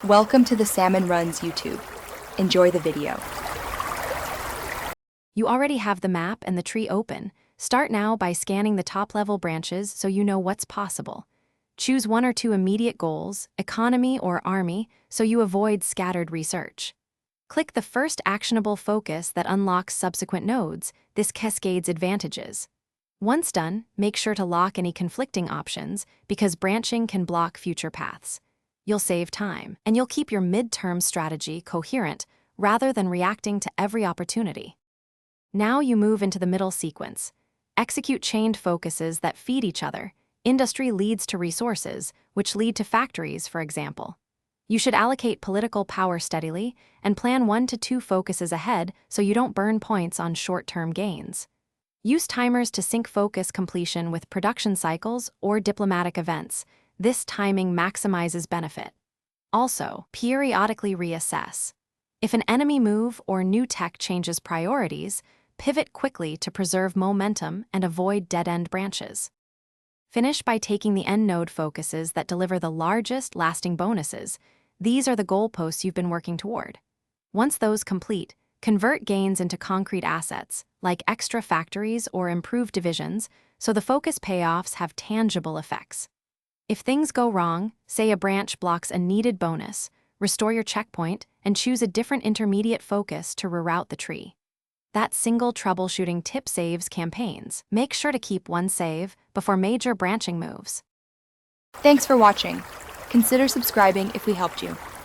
Welcome to the Salmon Runs YouTube. Enjoy the video. You already have the map and the tree open. Start now by scanning the top-level branches so you know what's possible. Choose 1 or 2 immediate goals, economy or army, so you avoid scattered research. Click the first actionable focus that unlocks subsequent nodes. This cascades advantages. Once done, make sure to lock any conflicting options because branching can block future paths. You'll save time, and you'll keep your mid-term strategy coherent rather than reacting to every opportunity. Now you move into the middle sequence. Execute chained focuses that feed each other. Industry leads to resources, which lead to factories, for example. You should allocate political power steadily and plan 1 to 2 focuses ahead so you don't burn points on short-term gains. Use timers to sync focus completion with production cycles or diplomatic events. This timing maximizes benefit. Also, periodically reassess. If an enemy move or new tech changes priorities, pivot quickly to preserve momentum and avoid dead-end branches. Finish by taking the end node focuses that deliver the largest lasting bonuses. These are the goalposts you've been working toward. Once those complete, convert gains into concrete assets, like extra factories or improved divisions, so the focus payoffs have tangible effects. If things go wrong, say a branch blocks a needed bonus, restore your checkpoint and choose a different intermediate focus to reroute the tree. That single troubleshooting tip saves campaigns. Make sure to keep 1 save before major branching moves. Thanks for watching. Consider subscribing if we helped you.